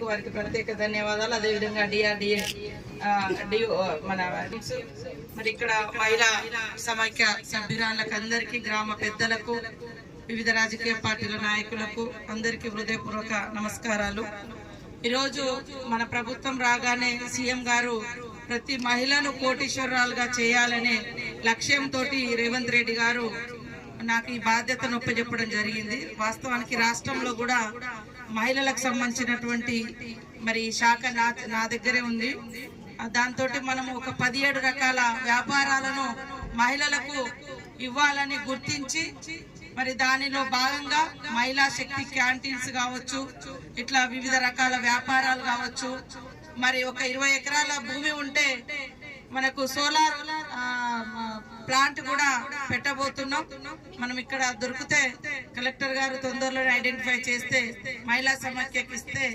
ఇచ్చినందుకు వారికి ప్రత్యేక ధన్యవాదాలు. అదేవిధంగా డిఆర్డిఏ మన మరి ఇక్కడ మహిళా సమైక్య సభ్యురాళ్ళకు అందరికీ, గ్రామ పెద్దలకు, వివిధ రాజకీయ పార్టీల నాయకులకు అందరికీ హృదయపూర్వక నమస్కారాలు. ఈరోజు మన ప్రభుత్వం రాగానే సీఎం గారు ప్రతి మహిళను కోటీశ్వరాలుగా చేయాలనే లక్ష్యంతో రేవంత్ రెడ్డి గారు నాకు ఈ బాధ్యతను ఒప్పజెప్పడం జరిగింది. వాస్తవానికి రాష్ట్రంలో కూడా మహిళలకు సంబంధించినటువంటి మరి శాఖ నా దగ్గరే ఉంది. దాంతో మనము ఒక 17 రకాల వ్యాపారాలను మహిళలకు ఇవ్వాలని గుర్తించి మరి దానిలో భాగంగా మహిళా శక్తి క్యాంటీన్స్ కావచ్చు, ఇట్లా వివిధ రకాల వ్యాపారాలు కావచ్చు. మరి ఒక 20 ఎకరాల భూమి ఉంటే మనకు సోలార్ ప్లాంట్ కూడా పెట్టబోతున్నాం. మనం ఇక్కడ దొరికితే కలెక్టర్ గారు తొందరలోనే ఐడెంటిఫై చేస్తే మహిళా సమైక్యకి ఇస్తే